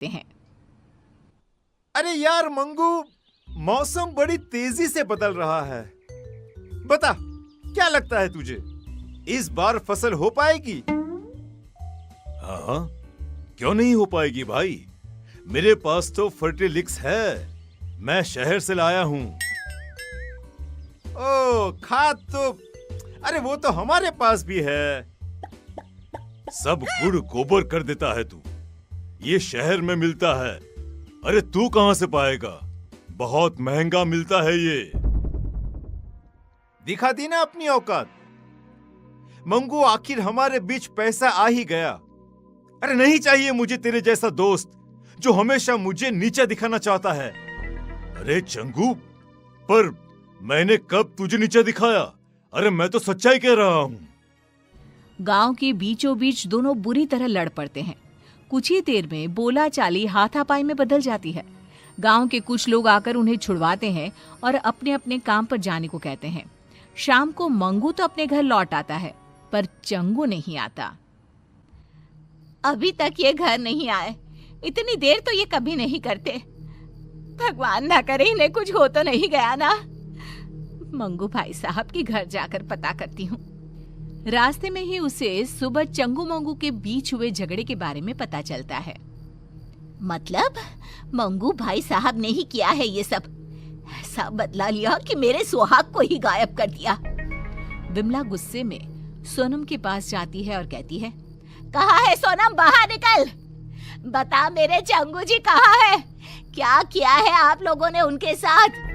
हैं। अरे यार मंगू, मौसम बड़ी तेजी से बदल रहा है। बता, क्या लगता है तुझे, इस बार फसल हो पाएगी? हाँ, क्यों नहीं हो पाएगी भाई। मेरे पास तो फर्टिलिक्स है, मैं शहर से लाया हूँ। ओ, खाद तो अरे वो तो हमारे पास भी है। सब गुड़ गोबर कर देता है तू, ये शहर में मिलता है। अरे तू कहां से पाएगा, बहुत महंगा मिलता है ये। दिखा दी ना अपनी औकात। मंगू, आखिर हमारे बीच पैसा आ ही गया। अरे नहीं चाहिए मुझे तेरे जैसा दोस्त जो हमेशा मुझे नीचे दिखाना चाहता है। अरे चंगू, पर मैंने कब तुझे नीचे दिखाया? अरे मैं तो सच्चाई कह रहा हूँ। गांव के बीचों बीच दोनों बुरी तरह लड़ पड़ते हैं। कुछ ही देर में बोला चाली हाथापाई में बदल जाती है। गांव के कुछ लोग आकर उन्हें छुड़वाते हैं और अपने अपने काम पर जाने को कहते हैं। शाम को मंगू तो अपने घर लौट आता है, पर चंगू नहीं आता। अभी तक ये घर नहीं आए, इतनी देर तो ये कभी नहीं करते। भगवान ना करे इन्हें कुछ हो तो नहीं गया ना। मंगू भाई साहब के घर जाकर पता करती हूँ। रास्ते में ही उसे सुबह चंगू मंगू के बीच हुए झगड़े के बारे में पता चलता है। मतलब मंगू भाई साहब ने ही किया है ये सब। ऐसा बदला लिया कि मेरे सुहाग को ही गायब कर दिया। विमला गुस्से में सोनम के पास जाती है और कहती है, कहाँ है सोनम, बाहर निकल। बता मेरे चंगू जी कहाँ है, क्या किया है आप लोगों ने उनके साथ।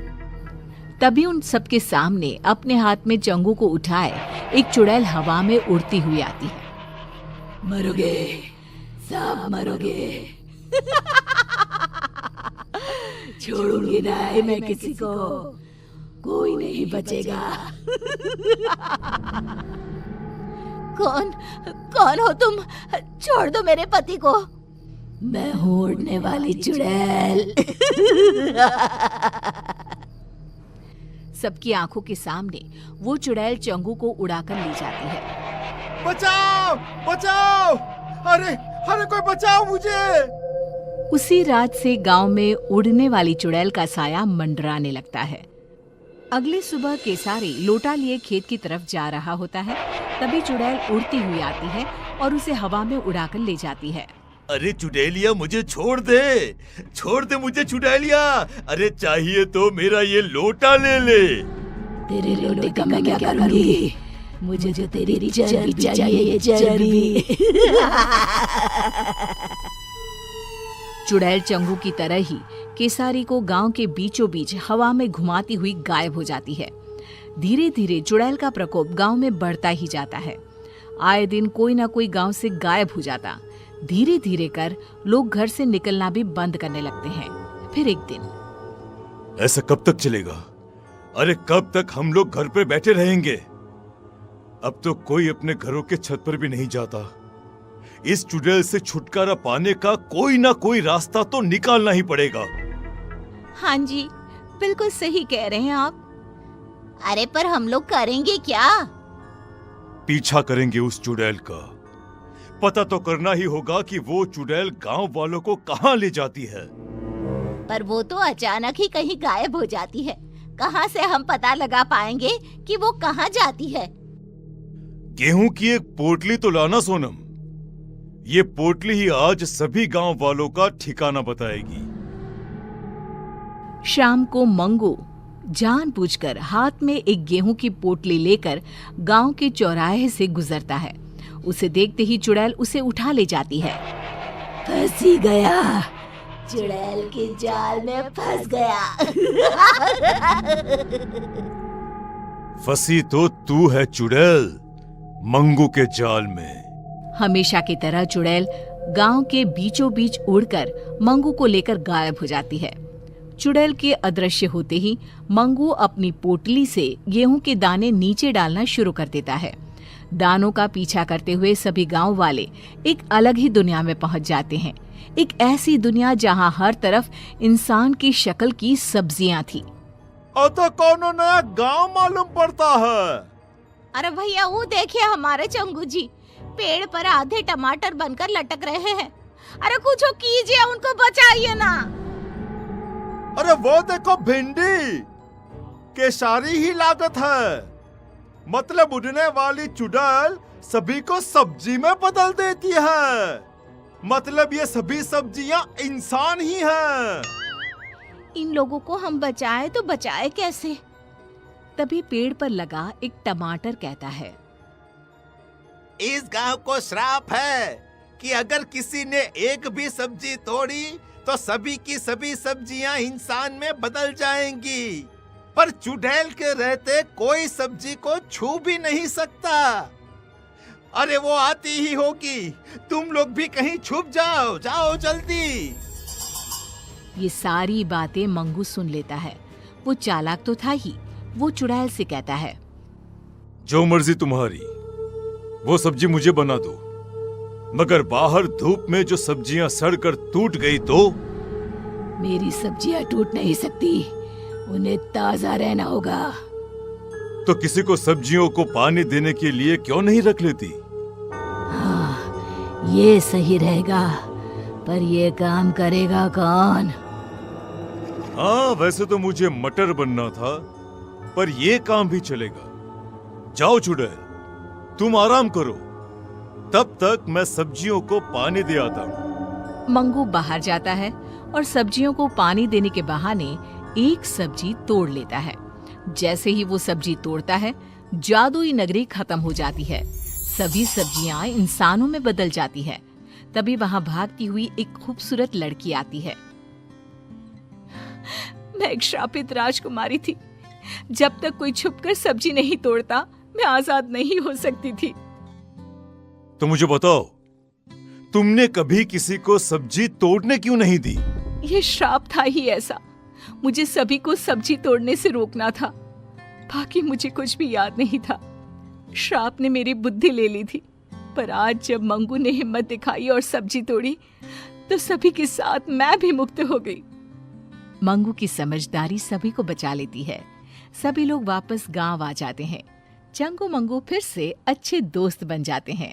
तभी उन सबके सामने अपने हाथ में चंगू को उठाए एक चुड़ैल हवा में उड़ती हुई आती है। मरोगे, सब मरोगे। छोड़ूंगी नहीं मैं किसी को, कोई नहीं बचेगा। कौन हो तुम, छोड़ दो मेरे पति को। मैं हूँ उड़ने वाली चुड़ैल। सबकी आंखों के सामने वो चुड़ैल चंगू को उड़ाकर ले जाती है। बचाओ, बचाओ, अरे अरे कोई बचाओ मुझे। उसी रात से गांव में उड़ने वाली चुड़ैल का साया मंडराने लगता है। अगली सुबह केसारी लोटा लिए खेत की तरफ जा रहा होता है। तभी चुड़ैल उड़ती हुई आती है और उसे हवा में उड़ाकर ले जाती है। अरे चुड़ैलिया, मुझे छोड़ दे मुझे चुड़ैलिया। अरे चाहिए तो मेरा ये लोटा ले ले। तेरे लोटे का मैं क्या करूंगी, मुझे जो तेरी चर्बी चाहिए, चर्बी। चुड़ैल चंगू की तरह ही केसारी को गांव के बीचों बीच हवा में घुमाती हुई गायब हो जाती है। धीरे धीरे चुड़ैल का प्रकोप गांव में बढ़ता ही जाता है। आए दिन कोई ना कोई गांव से गायब हो जाता। धीरे धीरे कर लोग घर से निकलना भी बंद करने लगते हैं। फिर एक दिन, ऐसा कब तक चलेगा? अरे कब तक हम लोग घर पे बैठे रहेंगे? अब तो कोई अपने घरों के छत पर भी नहीं जाता। इस चुड़ैल से छुटकारा पाने का कोई ना कोई रास्ता तो निकालना ही पड़ेगा। हाँ जी, बिल्कुल सही कह रहे हैं आप। अरे पर हम लोग करेंगे क्या? पीछा करेंगे उस चुड़ैल का। पता तो करना ही होगा कि वो चुड़ैल गांव वालों को कहां ले जाती है। पर वो तो अचानक ही कहीं गायब हो जाती है। कहां से हम पता लगा पाएंगे कि वो कहां जाती है? गेहूं की एक पोटली तो लाना सोनम। ये पोटली ही आज सभी गांव वालों का ठिकाना बताएगी। शाम को मंगू जानबूझकर हाथ में एक गेहूं की पोटली लेकर गांव के चौराहे से गुजरता है। उसे देखते ही चुड़ैल उसे उठा ले जाती है। फंसी गया, चुड़ैल के जाल में फंस गया। फंसी तो तू है चुड़ैल, मंगू के जाल में। हमेशा की तरह चुड़ैल गांव के बीचों बीच उड़कर मंगू को लेकर गायब हो जाती है। चुड़ैल के अदृश्य होते ही मंगू अपनी पोटली से गेहूं के दाने नीचे डालना शुरू कर देता है। दानों का पीछा करते हुए सभी गांव वाले एक अलग ही दुनिया में पहुंच जाते हैं। एक ऐसी दुनिया जहां हर तरफ इंसान की शक्ल की सब्जियां थी। तो कौन नया गांव मालूम पड़ता है। अरे भैया, वो देखिए हमारे चंगू जी पेड़ पर आधे टमाटर बनकर लटक रहे हैं। अरे कुछ कीजिए, उनको बचाइए ना। अरे वो देखो भिंडी, केसारी ही लागत है। मतलब उड़ने वाली चुड़ैल सभी को सब्जी में बदल देती है। मतलब ये सभी सब्जियां इंसान ही हैं। इन लोगों को हम बचाए तो बचाए कैसे? तभी पेड़ पर लगा एक टमाटर कहता है, इस गांव को श्राप है कि अगर किसी ने एक भी सब्जी तोड़ी तो सभी की सभी सब्जियां इंसान में बदल जाएंगी। पर चुड़ैल के रहते कोई सब्जी को छू भी नहीं सकता। अरे वो आती ही होगी, तुम लोग भी कहीं छुप जाओ, जाओ जल्दी। ये सारी बातें मंगू सुन लेता है। वो चालाक तो था ही। वो चुड़ैल से कहता है, जो मर्जी तुम्हारी, वो सब्जी मुझे बना दो, मगर बाहर धूप में जो सब्जियां सड़कर टूट गई तो? मेरी सब्जियां टूट नहीं सकती, उन्हें ताजा रहना होगा। तो किसी को सब्जियों को पानी देने के लिए क्यों नहीं रख लेती? हाँ, ये सही रहेगा, पर ये काम करेगा कौन? हाँ, वैसे तो मुझे मटर बनना था, पर ये काम भी चलेगा। जाओ चुड़ैल, तुम आराम करो, तब तक मैं सब्जियों को पानी दे आता हूँ। मंगू बाहर जाता है और सब्जियों को पानी देने के बहाने एक सब्जी तोड़ लेता है। जैसे ही वो सब्जी तोड़ता है, जादुई नगरी खत्म हो जाती है। सभी सब्जियां इंसानों में बदल जाती है। तभी वहां भागती हुई एक खूबसूरत लड़की आती है। मैं एक श्रापित राजकुमारी थी। जब तक कोई छुपकर सब्जी नहीं तोड़ता, मैं आजाद नहीं हो सकती थी। तो मुझे बताओ, तुमने कभी किसी को सब्जी तोड़ने क्यों नहीं दी? ये श्राप था ही ऐसा। मुझे सभी को सब्जी तोड़ने से रोकना था। बाकी मुझे कुछ भी याद नहीं था। श्राप ने मेरी बुद्धि ले ली थी। पर आज जब मंगू ने हिम्मत दिखाई और सब्जी तोड़ी, तो सभी के साथ मैं भी मुक्त हो गई। मंगू की समझदारी सभी को बचा लेती है। सभी लोग वापस गांव आ जाते हैं। चंगू मंगू फिर से अच्छे दोस्त बन जाते हैं।